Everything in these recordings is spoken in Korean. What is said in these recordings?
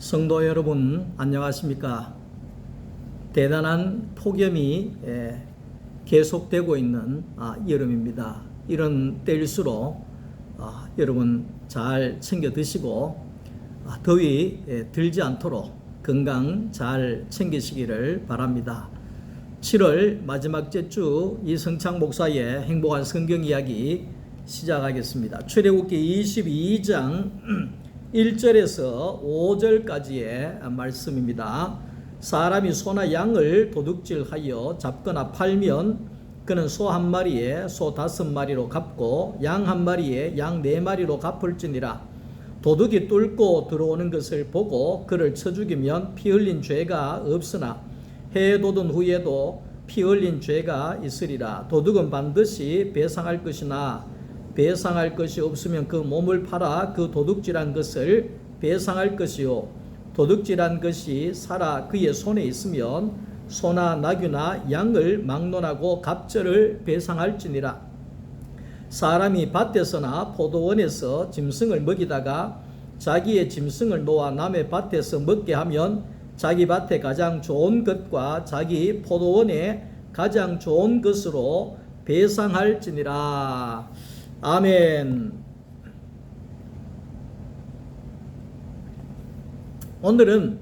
성도 여러분 안녕하십니까? 대단한 폭염이 계속되고 있는 여름입니다. 이런 때일수록 여러분 잘 챙겨 드시고 더위 들지 않도록 건강 잘 챙기시기를 바랍니다. 7월 마지막 주 이성창 목사의 행복한 성경 이야기 시작하겠습니다. 출애굽기 22장 1절에서 5절까지의 말씀입니다. 사람이 소나 양을 도둑질하여 잡거나 팔면 그는 소 한 마리에 소 5마리로 갚고 양 한 마리에 양 4마리로 갚을지니라. 도둑이 뚫고 들어오는 것을 보고 그를 쳐 죽이면 피 흘린 죄가 없으나 해 돋은 후에도 피 흘린 죄가 있으리라. 도둑은 반드시 배상할 것이나 배상할 것이 없으면 그 몸을 팔아 그 도둑질한 것을 배상할 것이요, 도둑질한 것이 살아 그의 손에 있으면 소나 나귀나 양을 막론하고 갑절을 배상할지니라. 사람이 밭에서나 포도원에서 짐승을 먹이다가 자기의 짐승을 놓아 남의 밭에서 먹게 하면 자기 밭에 가장 좋은 것과 자기 포도원에 가장 좋은 것으로 배상할지니라. 아멘. 오늘은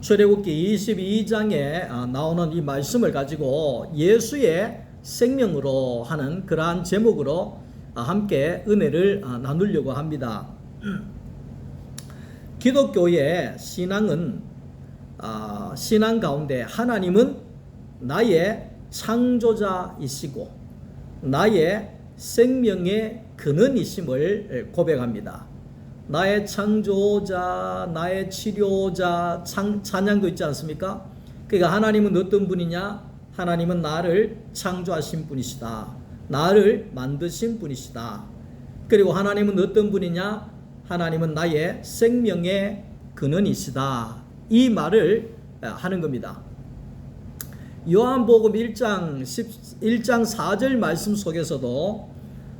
출애굽기 22장에 나오는 이 말씀을 가지고 예수의 생명으로 하는 그러한 제목으로 함께 은혜를 나누려고 합니다. 기독교의 신앙은 신앙 가운데 하나님은 나의 창조자이시고 나의 생명의 근원이심을 고백합니다. 나의 창조자, 나의 치료자, 찬양도 있지 않습니까? 그러니까 하나님은 어떤 분이냐? 하나님은 나를 창조하신 분이시다. 나를 만드신 분이시다. 그리고 하나님은 어떤 분이냐? 하나님은 나의 생명의 근원이시다. 이 말을 하는 겁니다. 요한복음 1장 4절 말씀 속에서도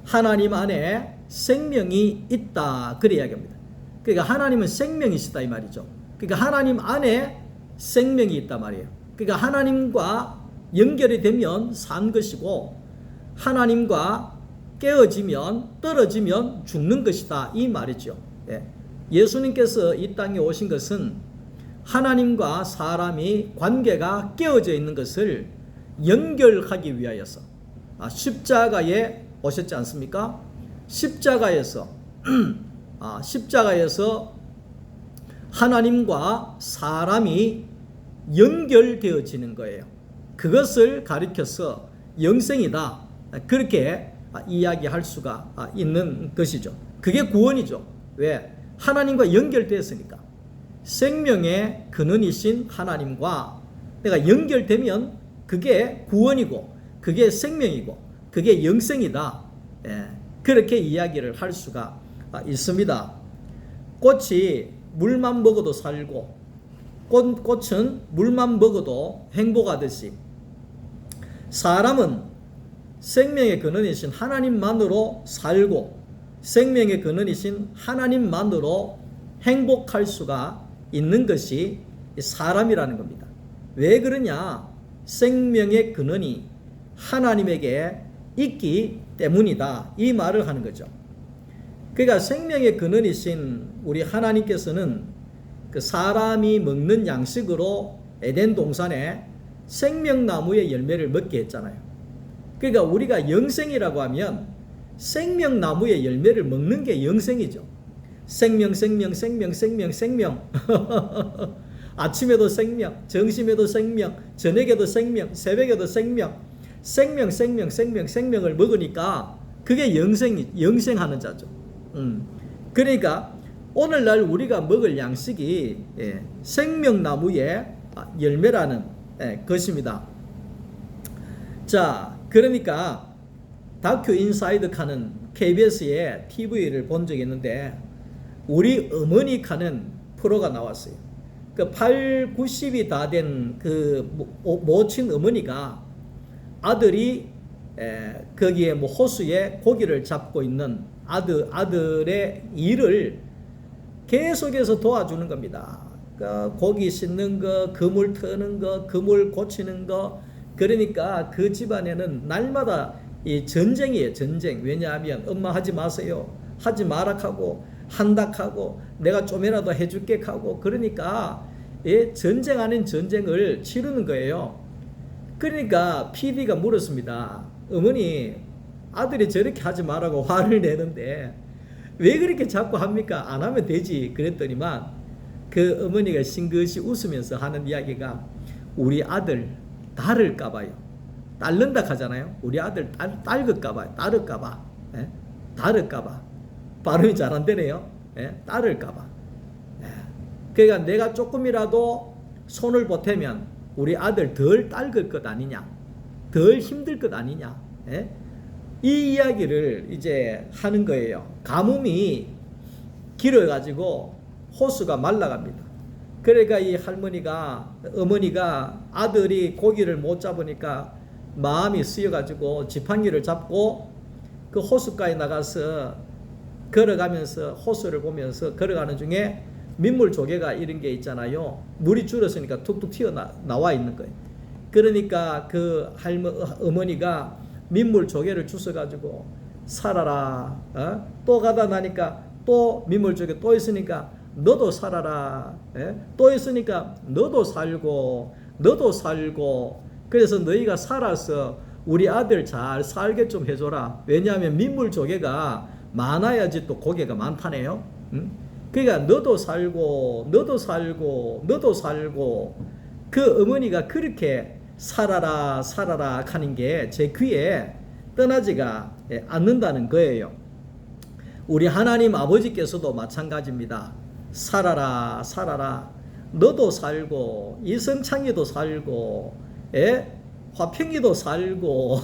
하나님 안에 생명이 있다 그래 이야기합니다. 그러니까 하나님은 생명이시다 이 말이죠. 그러니까 하나님 안에 생명이 있다 말이에요. 그러니까 하나님과 연결이 되면 산 것이고 하나님과 깨어지면 떨어지면 죽는 것이다 이 말이죠. 예수님께서 이 땅에 오신 것은 하나님과 사람이 관계가 깨어져 있는 것을 연결하기 위하여서 십자가에 오셨지 않습니까? 십자가에서 하나님과 사람이 연결되어지는 거예요. 그것을 가리켜서 영생이다 그렇게 이야기할 수가 있는 것이죠. 그게 구원이죠. 왜? 하나님과 연결되었으니까. 생명의 근원이신 하나님과 내가 연결되면 그게 구원이고 그게 생명이고 그게 영생이다. 그렇게 이야기를 할 수가 있습니다. 꽃이 물만 먹어도 살고 꽃은 물만 먹어도 행복하듯이 사람은 생명의 근원이신 하나님만으로 살고 생명의 근원이신 하나님만으로 행복할 수가 있는 것이 사람이라는 겁니다. 왜 그러냐? 생명의 근원이 하나님에게 있기 때문이다. 이 말을 하는 거죠. 그러니까 생명의 근원이신 우리 하나님께서는 그 사람이 먹는 양식으로 에덴 동산에 생명나무의 열매를 먹게 했잖아요. 그러니까 우리가 영생이라고 하면 생명나무의 열매를 먹는 게 영생이죠. 생명 아침에도 생명, 점심에도 생명, 저녁에도 생명, 새벽에도 생명을 먹으니까 그게 영생하는 자죠. 그러니까 오늘날 우리가 먹을 양식이 생명나무의 열매라는 것입니다. 자, 그러니까 다큐 인사이드 칸은 KBS의 TV를 본 적이 있는데 우리 어머니 칸은 프로가 나왔어요. 그 8, 90이 다 된 그 모친 어머니가 아들이 거기에 호수에 고기를 잡고 있는 아들의 일을 계속해서 도와주는 겁니다. 고기 씻는 거, 그물 트는 거, 그물 고치는 거. 그러니까 그 집안에는 날마다 이 전쟁이에요. 전쟁. 왜냐하면 엄마 하지 마세요, 하지 마라 하고, 한다 하고, 내가 좀이라도 해줄게 하고. 그러니까 전쟁 아닌 전쟁을 치르는 거예요. 그러니까 PD가 물었습니다. 어머니, 아들이 저렇게 하지 말라고 화를 내는데 왜 그렇게 자꾸 합니까? 안 하면 되지. 그랬더니만 그 어머니가 싱긋이 웃으면서 하는 이야기가, 우리 아들 따를까봐요. 딸른다 하잖아요. 우리 아들 딸을까봐요. 따를까봐. 예? 따를까봐. 발음이 잘 안 되네요. 예? 따를까봐. 예. 그러니까 내가 조금이라도 손을 보태면 우리 아들 덜 딸글 것 아니냐, 덜 힘들 것 아니냐. 예? 이 이야기를 이제 하는 거예요. 가뭄이 길어가지고 호수가 말라갑니다. 그러니까 이 어머니가 아들이 고기를 못 잡으니까 마음이 쓰여가지고 지팡이를 잡고 그 호수가에 나가서 걸어가면서 호수를 보면서 걸어가는 중에 민물 조개가 이런 게 있잖아요. 물이 줄었으니까 툭툭 튀어나와 있는 거예요. 그러니까 그 어머니가 민물 조개를 주워가지고 살아라. 또 가다 나니까 또 민물 조개 또 있으니까 너도 살아라. 또 있으니까 너도 살고, 너도 살고. 그래서 너희가 살아서 우리 아들 잘 살게 좀 해줘라. 왜냐하면 민물 조개가 많아야지 또 고개가 많다네요. 그러니까 너도 살고, 너도 살고, 너도 살고. 그 어머니가 그렇게 살아라 살아라 하는 게 제 귀에 떠나지가 않는다는 거예요. 우리 하나님 아버지께서도 마찬가지입니다. 살아라 살아라. 너도 살고, 이성창이도 살고, 화평이도 살고,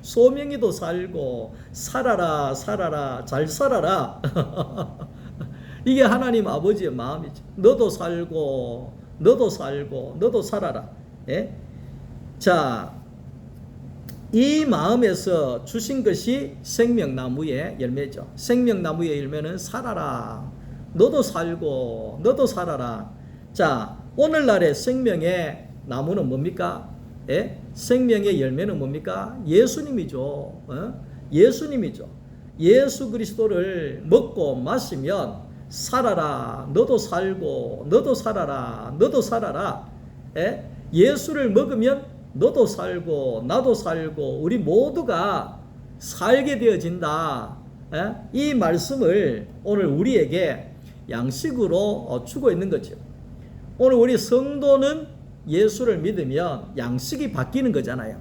소명이도 살고, 살아라 살아라 잘 살아라. 이게 하나님 아버지의 마음이죠. 너도 살고, 너도 살고, 너도 살아라. 자, 이 마음에서 주신 것이 생명나무의 열매죠. 생명나무의 열매는 살아라. 너도 살고, 너도 살아라. 자, 오늘날의 생명의 나무는 뭡니까? 생명의 열매는 뭡니까? 예수님이죠. 예수님이죠. 예수 그리스도를 먹고 마시면 살아라. 너도 살고, 너도 살아라. 너도 살아라. 예수를 먹으면 너도 살고, 나도 살고, 우리 모두가 살게 되어진다. 이 말씀을 오늘 우리에게 양식으로 주고 있는 거죠. 오늘 우리 성도는 예수를 믿으면 양식이 바뀌는 거잖아요.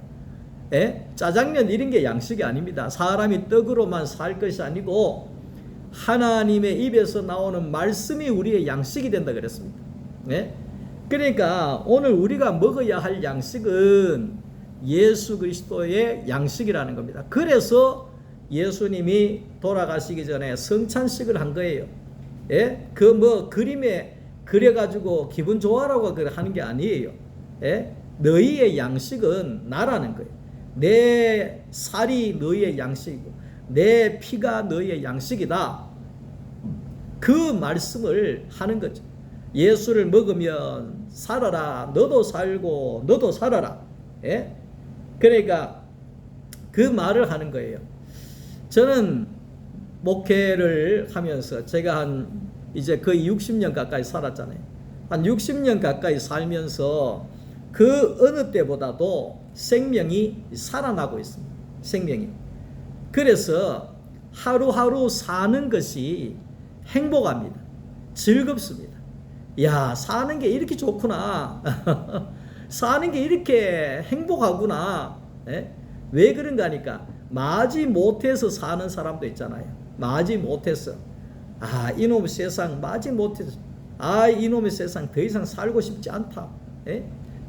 짜장면 이런 게 양식이 아닙니다. 사람이 떡으로만 살 것이 아니고 하나님의 입에서 나오는 말씀이 우리의 양식이 된다 그랬습니다. 그러니까 오늘 우리가 먹어야 할 양식은 예수 그리스도의 양식이라는 겁니다. 그래서 예수님이 돌아가시기 전에 성찬식을 한 거예요. 그 그림에 그려가지고 기분 좋아라고 하는 게 아니에요. 너희의 양식은 나라는 거예요. 내 살이 너희의 양식이고 내 피가 너희의 양식이다. 그 말씀을 하는 거죠. 예수를 먹으면 살아라. 너도 살고 너도 살아라. 그러니까 그 말을 하는 거예요. 저는 목회를 하면서 제가 이제 거의 60년 가까이 살았잖아요. 한 60년 가까이 살면서 그 어느 때보다도 생명이 살아나고 있습니다. 생명이. 그래서 하루하루 사는 것이 행복합니다. 즐겁습니다. 야, 사는 게 이렇게 좋구나. 사는 게 이렇게 행복하구나. 왜 그런가 하니까 마지 못해서 사는 사람도 있잖아요. 마지 못해서. 이놈의 세상 마지 못해서. 이놈의 세상 더 이상 살고 싶지 않다.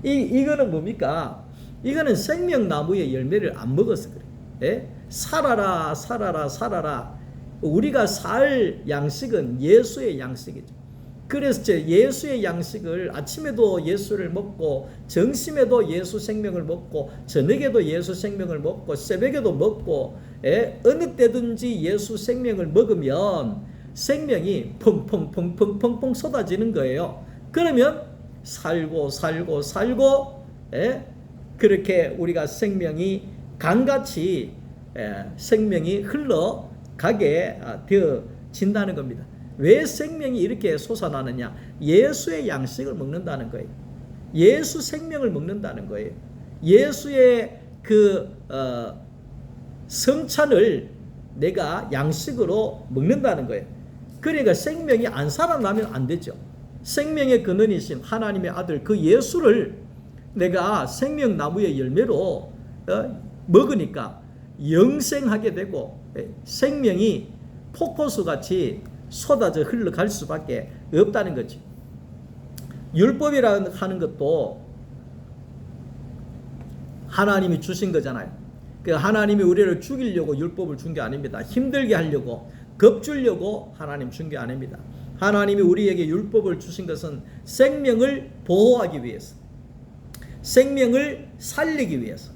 이거는 뭡니까? 이거는 생명나무의 열매를 안 먹어서 그래. 살아라 살아라 살아라. 우리가 살 양식은 예수의 양식이죠. 그래서 예수의 양식을 아침에도 예수를 먹고 점심에도 예수 생명을 먹고 저녁에도 예수 생명을 먹고 새벽에도 먹고 어느 때든지 예수 생명을 먹으면 생명이 펑펑펑펑펑펑 쏟아지는 거예요. 그러면 살고 그렇게 우리가 생명이 강같이 생명이 흘러가게 되어진다는 겁니다. 왜 생명이 이렇게 솟아나느냐? 예수의 양식을 먹는다는 거예요. 예수 생명을 먹는다는 거예요. 예수의 그 성찬을 내가 양식으로 먹는다는 거예요. 그러니까 생명이 안 살아나면 안 되죠. 생명의 근원이신 하나님의 아들 그 예수를 내가 생명나무의 열매로 먹으니까 영생하게 되고 생명이 폭포수같이 쏟아져 흘러갈 수밖에 없다는 거지. 율법이라는 하는 것도 하나님이 주신 거잖아요. 그 하나님이 우리를 죽이려고 율법을 준 게 아닙니다. 힘들게 하려고 겁주려고 하나님 준 게 아닙니다. 하나님이 우리에게 율법을 주신 것은 생명을 보호하기 위해서, 생명을 살리기 위해서,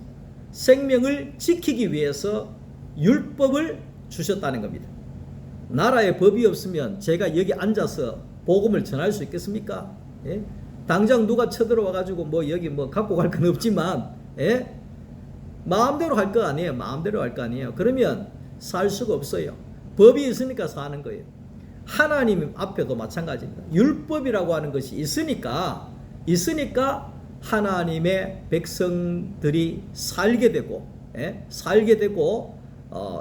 생명을 지키기 위해서 율법을 주셨다는 겁니다. 나라에 법이 없으면 제가 여기 앉아서 복음을 전할 수 있겠습니까? 예? 당장 누가 쳐들어와 가지고 여기 갖고 갈 건 없지만 마음대로 할 거 아니에요. 마음대로 할 거 아니에요. 그러면 살 수가 없어요. 법이 있으니까 사는 거예요. 하나님 앞에도 마찬가지입니다. 율법이라고 하는 것이 있으니까 하나님의 백성들이 살게 되고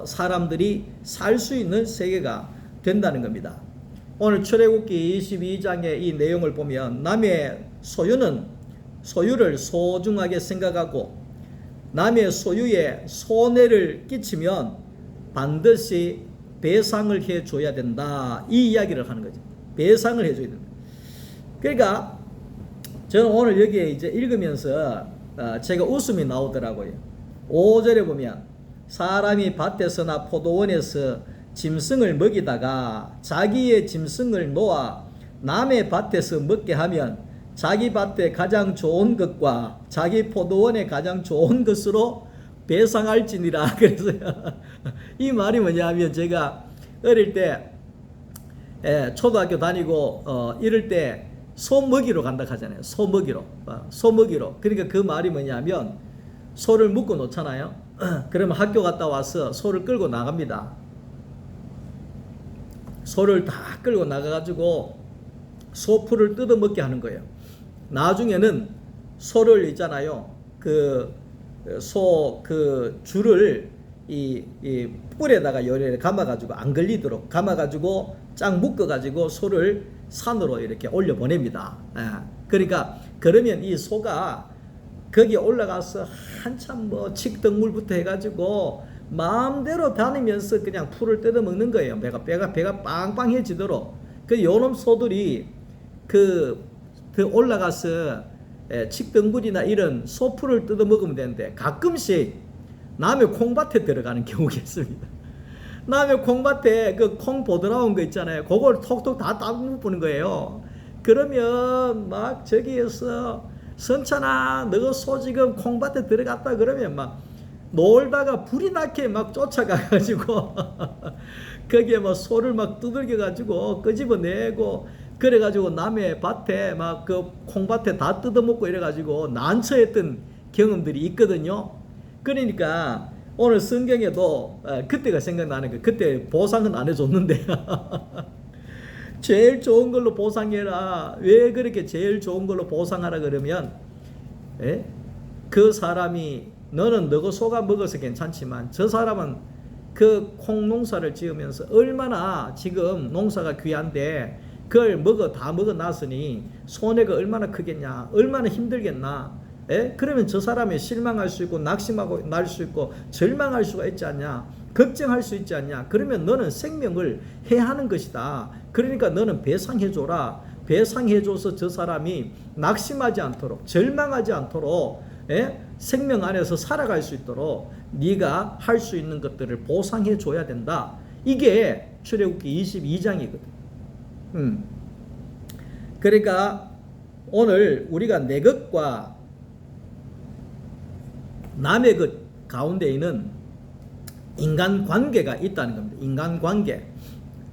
사람들이 살 수 있는 세계가 된다는 겁니다. 오늘 출애굽기 22장의 이 내용을 보면 남의 소유를 소중하게 생각하고 남의 소유에 손해를 끼치면 반드시 배상을 해줘야 된다. 이 이야기를 하는 거죠. 배상을 해줘야 된다. 그러니까 저는 오늘 여기에 이제 읽으면서 제가 웃음이 나오더라고요. 5절에 보면 사람이 밭에서나 포도원에서 짐승을 먹이다가 자기의 짐승을 놓아 남의 밭에서 먹게 하면 자기 밭에 가장 좋은 것과 자기 포도원에 가장 좋은 것으로 배상할지니라. 그래서 이 말이 뭐냐면 제가 어릴 때 초등학교 다니고 이럴 때 소 먹이러 간다 하잖아요. 소 먹이러. 그러니까 그 말이 뭐냐면 소를 묶어 놓잖아요. 그러면 학교 갔다 와서 소를 끌고 나갑니다. 소를 다 끌고 나가가지고 소풀을 뜯어먹게 하는 거예요. 나중에는 소를 있잖아요. 줄을 이 뿔에다가 요리를 감아가지고 안 걸리도록 감아가지고 쫙 묶어가지고 소를 산으로 이렇게 올려보냅니다. 그러면 이 소가 거기에 올라가서 한참 칡덩물부터 해가지고 마음대로 다니면서 그냥 풀을 뜯어 먹는 거예요. 배가 빵빵해지도록. 요놈 소들이 올라가서 칡덩굴이나 이런 소풀을 뜯어 먹으면 되는데 가끔씩 남의 콩밭에 들어가는 경우가 있습니다. 남의 콩밭에 그 콩 보드라운 거 있잖아요. 그걸 톡톡 다 따먹는 거예요. 그러면 막 저기에서 선찬아 너 소 지금 콩밭에 들어갔다 그러면 막 놀다가 불이 나게 막 쫓아가가지고 거기에 막 소를 막 두들겨가지고 끄집어내고 그래가지고 남의 밭에 막 그 콩밭에 다 뜯어먹고 이래가지고 난처했던 경험들이 있거든요. 그러니까 오늘 성경에도 그때가 생각나는 거예요. 그때 보상은 안 해줬는데 제일 좋은 걸로 보상해라. 왜 그렇게 제일 좋은 걸로 보상하라 그러면 그 사람이 너는 너가 소가 먹어서 괜찮지만 저 사람은 그 콩 농사를 지으면서 얼마나 지금 농사가 귀한데 그걸 다 먹어놨으니 손해가 얼마나 크겠냐, 얼마나 힘들겠나. 그러면 저 사람이 실망할 수 있고 낙심하고 날 수 있고 절망할 수가 있지 않냐, 걱정할 수 있지 않냐. 그러면 너는 생명을 해하는 것이다. 그러니까 너는 배상해줘라. 배상해줘서 저 사람이 낙심하지 않도록 절망하지 않도록 생명 안에서 살아갈 수 있도록 네가 할 수 있는 것들을 보상해줘야 된다. 이게 출애굽기 22장이거든. 그러니까 오늘 우리가 내 것과 남의 것 가운데에는 인간관계가 있다는 겁니다. 인간관계.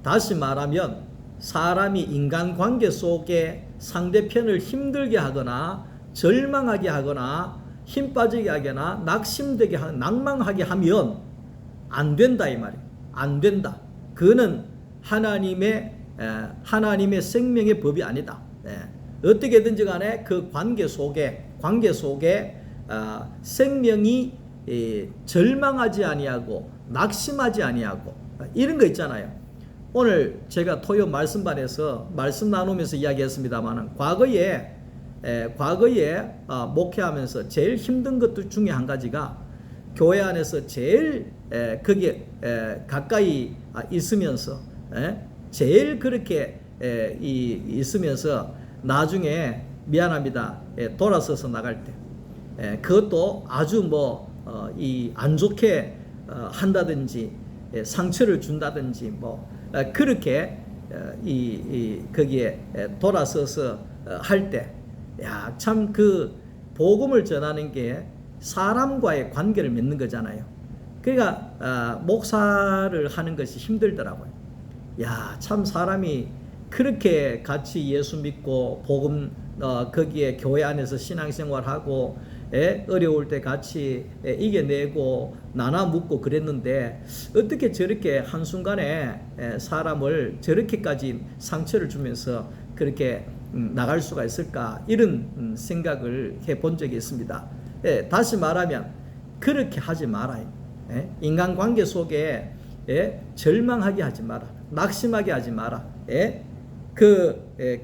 다시 말하면 사람이 인간관계 속에 상대편을 힘들게 하거나 절망하게 하거나 힘 빠지게 하거나 낙심되게 하거나 낭망하게 하면 안 된다 이 말이에요. 안 된다. 그거는 하나님의 생명의 법이 아니다. 어떻게든지 간에 그 관계 속에 생명이 절망하지 아니하고 낙심하지 아니하고 이런 거 있잖아요. 오늘 제가 토요 말씀반에서 말씀 나누면서 이야기했습니다만 과거에 목회하면서 제일 힘든 것들 중에 한 가지가 교회 안에서 제일 거기에 가까이 있으면서 제일 그렇게 있으면서 나중에 미안합니다 돌아서서 나갈 때 그것도 아주 안 좋게 한다든지 상처를 준다든지 그렇게 거기에 돌아서서 할 때 참 그 복음을 전하는 게 사람과의 관계를 맺는 거잖아요. 그러니까 목사를 하는 것이 힘들더라고요. 참 사람이 그렇게 같이 예수 믿고 복음 거기에 교회 안에서 신앙생활하고 어려울 때 같이 이겨내고 나눠 묻고 그랬는데 어떻게 저렇게 한순간에 사람을 저렇게까지 상처를 주면서 그렇게 나갈 수가 있을까 이런 생각을 해본 적이 있습니다. 다시 말하면 그렇게 하지 말아요. 인간관계 속에 절망하게 하지 마라. 낙심하게 하지 마라.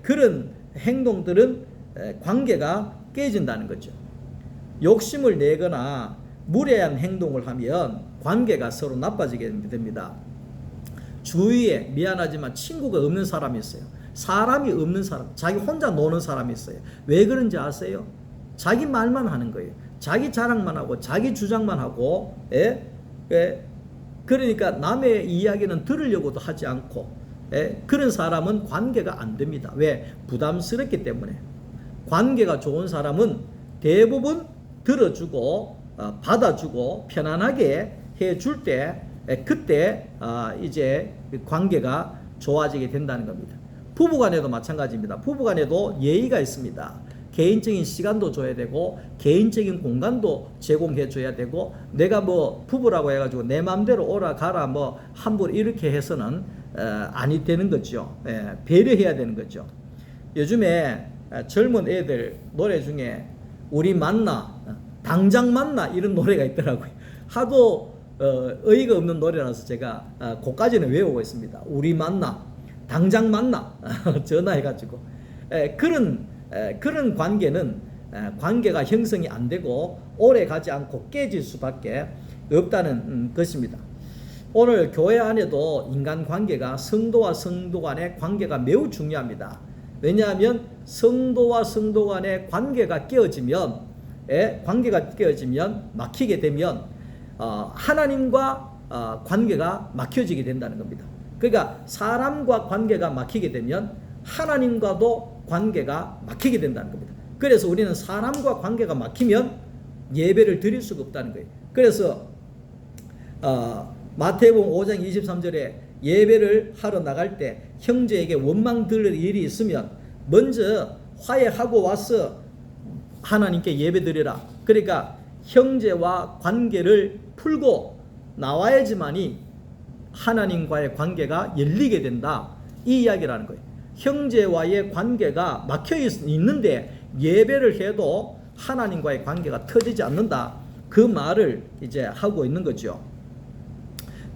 그런 행동들은 관계가 깨진다는 거죠. 욕심을 내거나 무례한 행동을 하면 관계가 서로 나빠지게 됩니다. 주위에 미안하지만 친구가 없는 사람이 있어요. 사람이 없는 사람, 자기 혼자 노는 사람이 있어요. 왜 그런지 아세요? 자기 말만 하는 거예요. 자기 자랑만 하고 자기 주장만 하고 그러니까 남의 이야기는 들으려고도 하지 않고 그런 사람은 관계가 안 됩니다. 왜? 부담스럽기 때문에. 관계가 좋은 사람은 대부분 들어주고 받아주고 편안하게 해줄 때 그때 이제 관계가 좋아지게 된다는 겁니다. 부부간에도 마찬가지입니다. 부부간에도 예의가 있습니다. 개인적인 시간도 줘야 되고 개인적인 공간도 제공해 줘야 되고 내가 부부라고 해가지고 내 마음대로 오라 가라 함부로 이렇게 해서는 아니 되는 거죠. 배려해야 되는 거죠. 요즘에 젊은 애들 노래 중에 우리 만나 당장 만나 이런 노래가 있더라고요. 하도 어이가 없는 노래라서 제가 그까지는 외우고 있습니다. 우리 만나 당장 만나 전화해가지고 그런 관계는 관계가 형성이 안 되고 오래 가지 않고 깨질 수밖에 없다는 것입니다. 오늘 교회 안에도 인간관계가 성도와 성도 간의 관계가 매우 중요합니다. 왜냐하면 성도와 성도 간의 관계가 깨어지면 막히게 되면 하나님과 관계가 막혀지게 된다는 겁니다. 그러니까 사람과 관계가 막히게 되면 하나님과도 관계가 막히게 된다는 겁니다. 그래서 우리는 사람과 관계가 막히면 예배를 드릴 수가 없다는 거예요. 그래서 마태복음 5장 23절에 예배를 하러 나갈 때 형제에게 원망 들을 일이 있으면 먼저 화해하고 와서 하나님께 예배 드리라. 그러니까 형제와 관계를 풀고 나와야지만이 하나님과의 관계가 열리게 된다. 이 이야기라는 거예요. 형제와의 관계가 막혀 있는데 예배를 해도 하나님과의 관계가 터지지 않는다. 그 말을 이제 하고 있는 거죠.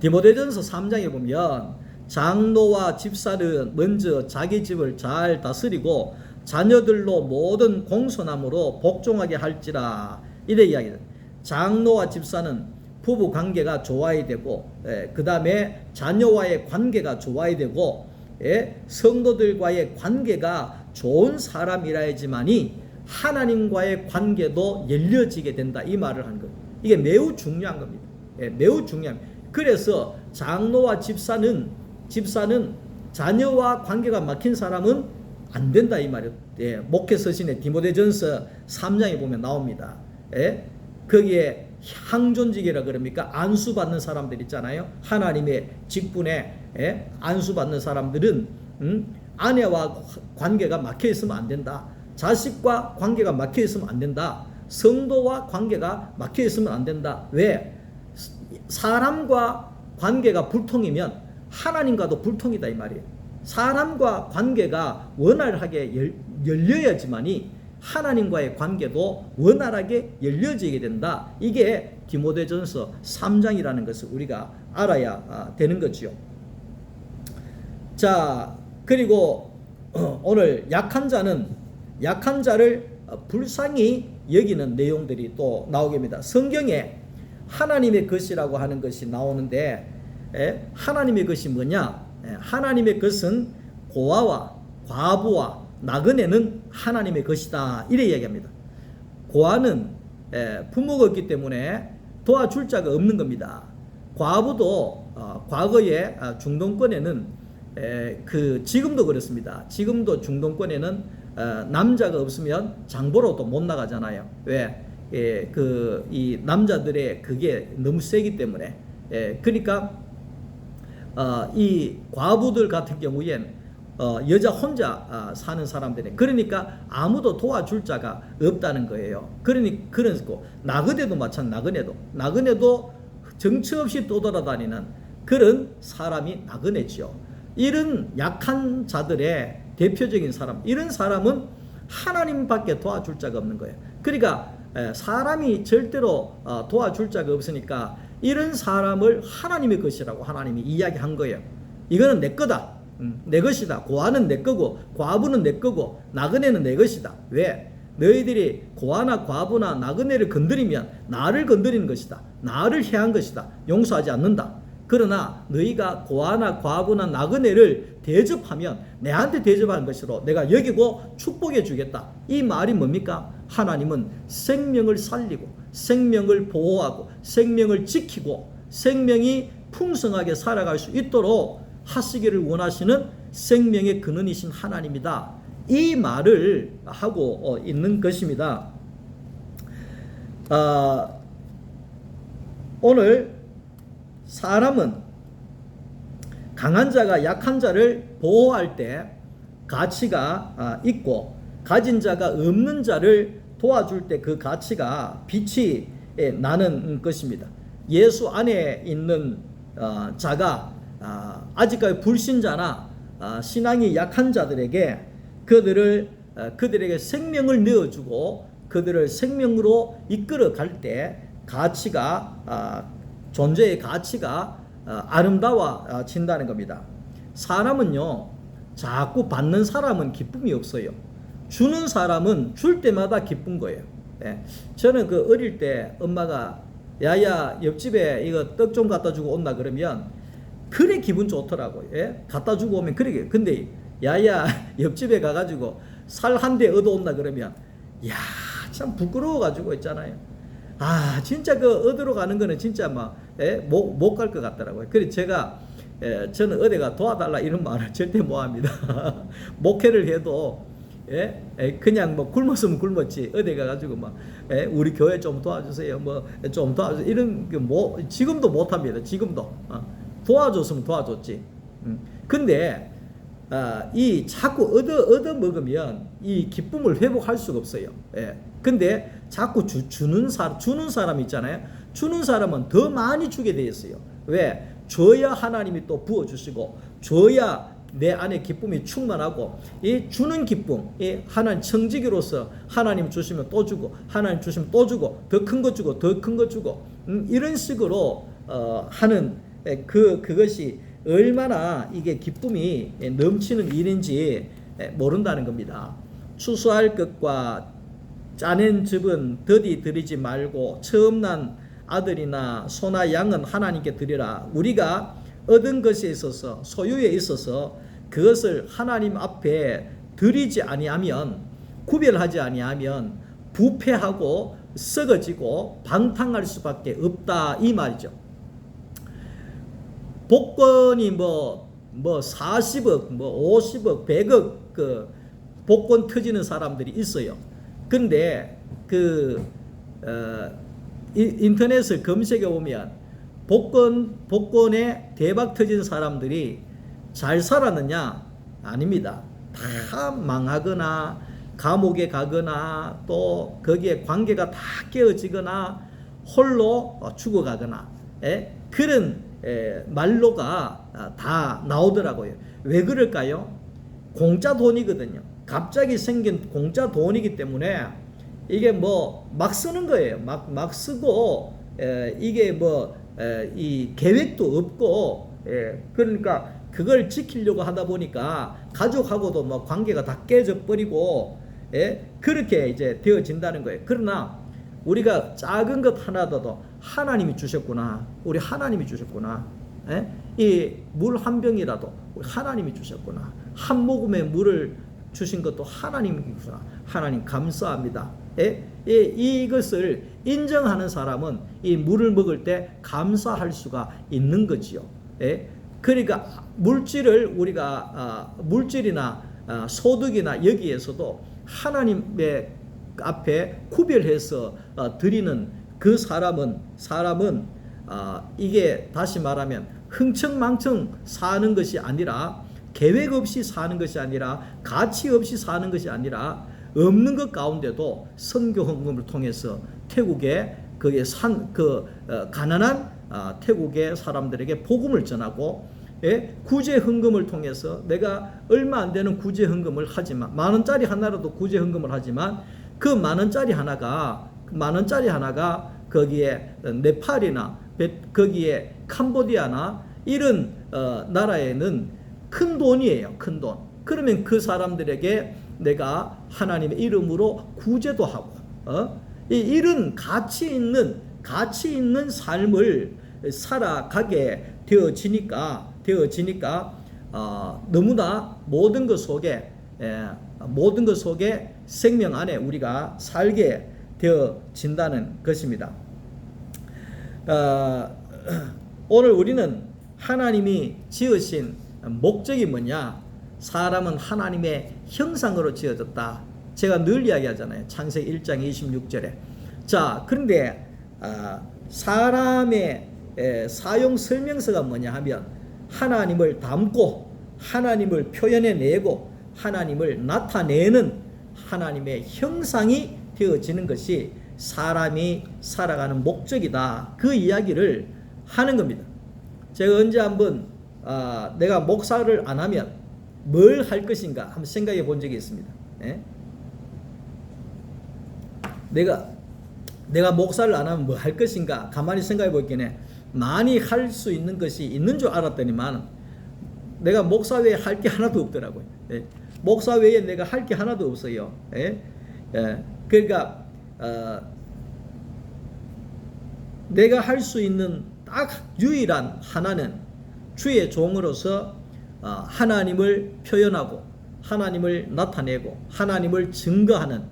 디모데전서 3장에 보면 장로와 집사는 먼저 자기 집을 잘 다스리고 자녀들로 모든 공손함으로 복종하게 할지라. 이래 이야기다. 장로와 집사는 부부 관계가 좋아야 되고 그 다음에 자녀와의 관계가 좋아야 되고 성도들과의 관계가 좋은 사람이라야지만이 하나님과의 관계도 열려지게 된다. 이 말을 하는 거예요. 이게 매우 중요한 겁니다. 매우 중요합니다. 그래서 장로와 집사는 자녀와 관계가 막힌 사람은 안 된다 이 말이에요. 목회 서신에 디모데전서 3장에 보면 나옵니다. 거기에 항존직이라 그럽니까? 안수받는 사람들 있잖아요. 하나님의 직분에 안수받는 사람들은 아내와 관계가 막혀 있으면 안 된다. 자식과 관계가 막혀 있으면 안 된다. 성도와 관계가 막혀 있으면 안 된다. 왜? 사람과 관계가 불통이면 하나님과도 불통이다 이 말이에요. 사람과 관계가 원활하게 열려야지만이 하나님과의 관계도 원활하게 열려지게 된다. 이게 디모데전서 3장이라는 것을 우리가 알아야 되는 거지요. 자, 그리고 오늘 약한 자를 불쌍히 여기는 내용들이 또 나오게 됩니다. 성경에 하나님의 것이라고 하는 것이 나오는데 하나님의 것이 뭐냐? 하나님의 것은 고아와 과부와 나그네는 하나님의 것이다. 이래 이야기합니다. 고아는 부모가 없기 때문에 도와줄 자가 없는 겁니다. 과부도 과거에 중동권에는 지금도 그렇습니다. 지금도 중동권에는 남자가 없으면 장보러도 못 나가잖아요. 왜? 이 남자들의 그게 너무 세기 때문에. 그러니까 이 과부들 같은 경우엔 여자 혼자 사는 사람들이 그러니까 아무도 도와줄 자가 없다는 거예요. 그러고 나그네도 마찬가지. 나그네도 정처 없이 떠돌아다니는 그런 사람이 나그네지요. 이런 약한 자들의 대표적인 사람, 이런 사람은 하나님밖에 도와줄 자가 없는 거예요. 그러니까 사람이 절대로 도와줄 자가 없으니까 이런 사람을 하나님의 것이라고 하나님이 이야기한 거예요. 이거는 내 거다. 내 것이다. 고아는 내 거고 과부는 내 거고 나그네는 내 것이다. 왜? 너희들이 고아나 과부나 나그네를 건드리면 나를 건드리는 것이다. 나를 해한 것이다. 용서하지 않는다. 그러나 너희가 고아나 과부나 나그네를 대접하면 내한테 대접하는 것으로 내가 여기고 축복해 주겠다. 이 말이 뭡니까? 하나님은 생명을 살리고 생명을 보호하고 생명을 지키고 생명이 풍성하게 살아갈 수 있도록 하시기를 원하시는 생명의 근원이신 하나님이다. 이 말을 하고 있는 것입니다. 오늘 사람은 강한 자가 약한 자를 보호할 때 가치가 있고 가진 자가 없는 자를 도와줄 때 그 가치가 빛이 나는 것입니다. 예수 안에 있는 자가 아직까지 불신자나 신앙이 약한 자들에게 그들에게 생명을 내어주고 그들을 생명으로 이끌어 갈 때 가치가 존재의 가치가 아름다워진다는 겁니다. 사람은요 자꾸 받는 사람은 기쁨이 없어요. 주는 사람은 줄 때마다 기쁜 거예요. 저는 어릴 때 엄마가 야야 옆집에 이거 떡 좀 갖다 주고 온다 그러면 그래 기분 좋더라고요. 갖다 주고 오면 그래. 근데 야야 옆집에 가가지고 살 한 대 얻어 온다 그러면 야 참 부끄러워가지고 있잖아요. 진짜 얻으러 가는 거는 진짜 못 갈 것 같더라고요. 그래서 저는 어디가 도와달라 이런 말을 절대 못 합니다. 목회를 해도 그냥 굶었으면 굶었지 어디 가가지고 우리 교회 좀 도와주세요 좀 도와주세요 이런 게 지금도 못 합니다. 지금도 도와줬으면 도와줬지. 근데 이 자꾸 얻어 먹으면 이 기쁨을 회복할 수가 없어요. 근데 자꾸 주는 사람 있잖아요. 주는 사람은 더 많이 주게 돼 있어요. 왜? 줘야 하나님이 또 부어주시고 줘야 내 안에 기쁨이 충만하고 이 주는 기쁨, 이 하나님 청지기로서 하나님 주시면 또 주고 하나님 주시면 또 주고 더 큰 거 주고 더 큰 거 주고 이런 식으로 하는 그것이 얼마나 이게 기쁨이 넘치는 일인지 모른다는 겁니다. 추수할 것과 짜낸 즙은 더디 드리지 말고 처음 난 아들이나 소나 양은 하나님께 드리라. 우리가 얻은 것에 있어서 소유에 있어서 그것을 하나님 앞에 드리지 아니하면 구별하지 아니하면 부패하고 썩어지고 방탕할 수밖에 없다 이 말이죠. 복권이 40억, 50억, 100억 복권 터지는 사람들이 있어요. 근데 인터넷을 검색해 보면 복권에 대박 터진 사람들이 잘 살았느냐? 아닙니다. 다 망하거나 감옥에 가거나 또 거기에 관계가 다 깨어지거나 홀로 죽어가거나 그런 말로가 다 나오더라고요. 왜 그럴까요? 공짜 돈이거든요. 갑자기 생긴 공짜 돈이기 때문에 이게 뭐 막 쓰는 거예요. 막 쓰고 이게 뭐 이 계획도 없고 그러니까 그걸 지키려고 하다 보니까 가족하고도 뭐 관계가 다 깨져 버리고 그렇게 이제 되어진다는 거예요. 그러나 우리가 작은 것 하나도 하나님이 주셨구나. 우리 하나님이 주셨구나. 이 물 한 병이라도 우리 하나님이 주셨구나. 한 모금의 물을 주신 것도 하나님이구나. 하나님 감사합니다. 이것을 인정하는 사람은 이 물을 먹을 때 감사할 수가 있는 거지요. 그러니까 물질을 우리가 물질이나 소득이나 여기에서도 하나님의 앞에 구별해서 드리는 그 사람은 이게 다시 말하면 흥청망청 사는 것이 아니라 계획 없이 사는 것이 아니라 가치 없이 사는 것이 아니라 없는 것 가운데도 선교 헌금을 통해서 태국에 그게 가난한 태국의 사람들에게 복음을 전하고 구제 헌금을 통해서 내가 얼마 안 되는 구제 헌금을 하지만 만 원짜리 하나라도 구제 헌금을 하지만 그 만 원짜리 하나가 거기에 네팔이나 거기에 캄보디아나 이런 나라에는 큰 돈이에요. 큰 돈. 그러면 그 사람들에게 내가 하나님의 이름으로 구제도 하고 이런 가치 있는 삶을 살아가게 되어지니까 너무나 모든 것 속에 생명 안에 우리가 살게 되어진다는 것입니다. 오늘 우리는 하나님이 지으신 목적이 뭐냐? 사람은 하나님의 형상으로 지어졌다. 제가 늘 이야기하잖아요. 창세기 1장 26절에. 자, 그런데 사람의 사용 설명서가 뭐냐 하면 하나님을 담고 하나님을 표현해내고 하나님을 나타내는 하나님의 형상이 되어지는 것이 사람이 살아가는 목적이다. 그 이야기를 하는 겁니다. 제가 언제 한번 내가 목사를 안 하면 뭘 할 것인가 한번 생각해 본 적이 있습니다. 내가 목사를 안 하면 뭐 할 것인가 가만히 생각해 볼게요. 많이 할 수 있는 것이 있는 줄 알았더니만 내가 목사 외에 할 게 하나도 없더라고요. 목사 외에 내가 할 게 하나도 없어요. 그러니까 내가 할 수 있는 딱 유일한 하나는 주의 종으로서 하나님을 표현하고 하나님을 나타내고 하나님을 증거하는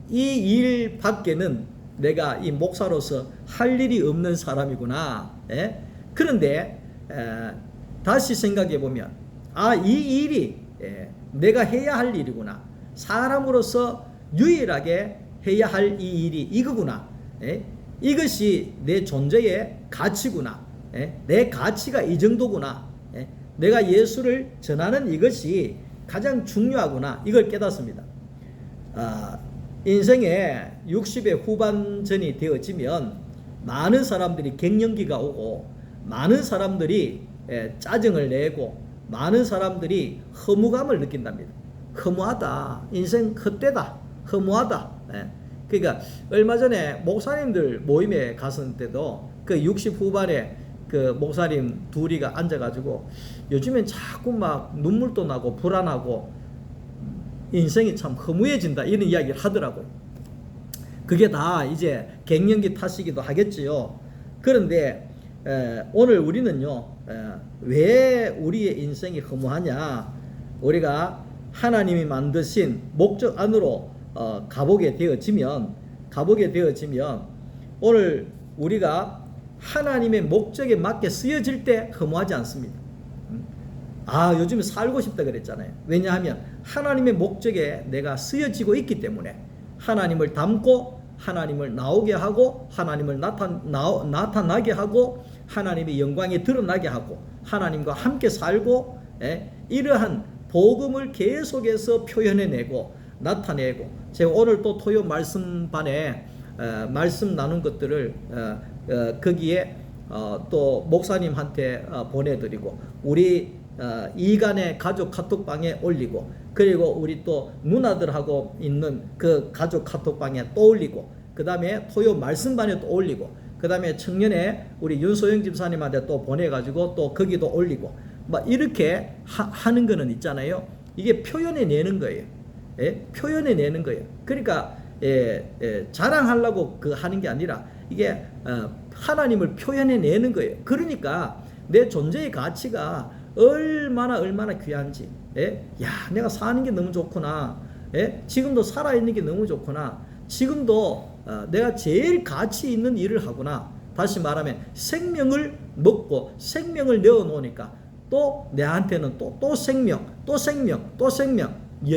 이 일 밖에는 내가 이 목사로서 할 일이 없는 사람이구나. 그런데 다시 생각해 보면 이 일이 내가 해야 할 일이구나. 사람으로서 유일하게 해야 할 이 일이 이거구나. 이것이 내 존재의 가치구나. 내 가치가 이 정도구나. 내가 예수를 전하는 이것이 가장 중요하구나. 이걸 깨닫습니다. 인생에 60의 후반전이 되어지면 많은 사람들이 갱년기가 오고 많은 사람들이 짜증을 내고 많은 사람들이 허무감을 느낀답니다. 허무하다. 인생 헛되다. 허무하다. 그러니까 얼마 전에 목사님들 모임에 갔을 때도 그 60 후반에 그 목사님 둘이가 앉아가지고 요즘엔 자꾸 막 눈물도 나고 불안하고 인생이 참 허무해진다 이런 이야기를 하더라고요. 그게 다 이제 갱년기 탓이기도 하겠지요. 그런데 오늘 우리는요, 왜 우리의 인생이 허무하냐? 우리가 하나님이 만드신 목적 안으로 가보게 되어지면 오늘 우리가 하나님의 목적에 맞게 쓰여질 때 허무하지 않습니다. 요즘에 살고 싶다 그랬잖아요. 왜냐하면 하나님의 목적에 내가 쓰여지고 있기 때문에 하나님을 닮고 하나님을 나오게 하고 하나님을 나타나게 하고 하나님의 영광이 드러나게 하고 하나님과 함께 살고 이러한 복음을 계속해서 표현해내고 나타내고, 제가 오늘 또 토요 말씀반에 말씀 나눈 것들을 거기에 또 목사님한테 보내드리고 우리 이간의 가족 카톡방에 올리고, 그리고 우리 또 누나들하고 있는 그 가족 카톡방에 또 올리고, 그 다음에 토요 말씀반에 또 올리고, 그 다음에 청년에 우리 윤소영 집사님한테 또 보내가지고 또 거기도 올리고, 막 이렇게 하는 거는 있잖아요. 이게 표현해내는 거예요. 표현해내는 거예요. 그러니까 자랑하려고 하는 게 아니라 이게 하나님을 표현해내는 거예요. 그러니까 내 존재의 가치가 얼마나 귀한지, 야, 내가 사는 게 너무 좋구나, 지금도 살아있는 게 너무 좋구나, 지금도 내가 제일 가치 있는 일을 하구나. 다시 말하면 생명을 먹고 생명을 내어놓으니까 또 내한테는 또 생명,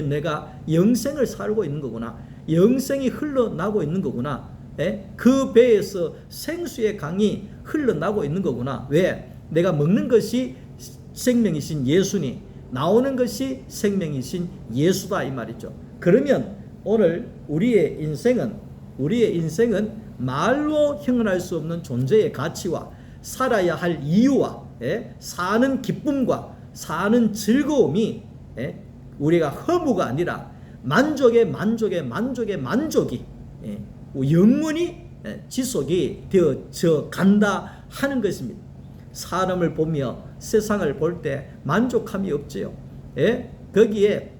내가 영생을 살고 있는 거구나, 영생이 흘러나고 있는 거구나, 그 배에서 생수의 강이 흘러나고 있는 거구나. 왜? 내가 먹는 것이 생명이신 예수니 나오는 것이 생명이신 예수다, 이 말이죠. 그러면 오늘 우리의 인생은 말로 형언할 수 없는 존재의 가치와 살아야 할 이유와 사는 기쁨과 사는 즐거움이 우리가 허무가 아니라 만족이 영원히 지속이 되어져 간다 하는 것입니다. 사람을 보며 세상을 볼 때 만족함이 없지요. 거기에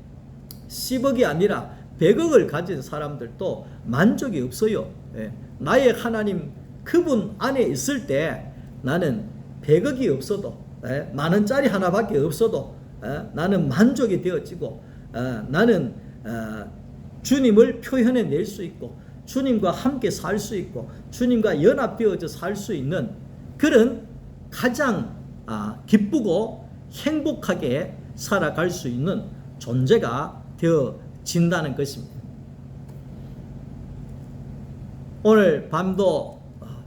10억이 아니라 100억을 가진 사람들도 만족이 없어요. 나의 하나님 그분 안에 있을 때 나는 100억이 없어도 만원짜리 하나밖에 없어도 나는 만족이 되어지고 나는 주님을 표현해낼 수 있고 주님과 함께 살 수 있고 주님과 연합되어져 살 수 있는 그런 가장 기쁘고 행복하게 살아갈 수 있는 존재가 되어진다는 것입니다. 오늘 밤도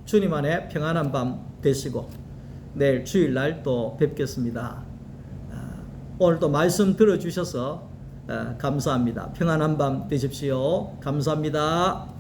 주님 안에 평안한 밤 되시고 내일 주일날 또 뵙겠습니다. 오늘도 말씀 들어주셔서 감사합니다. 평안한 밤 되십시오. 감사합니다.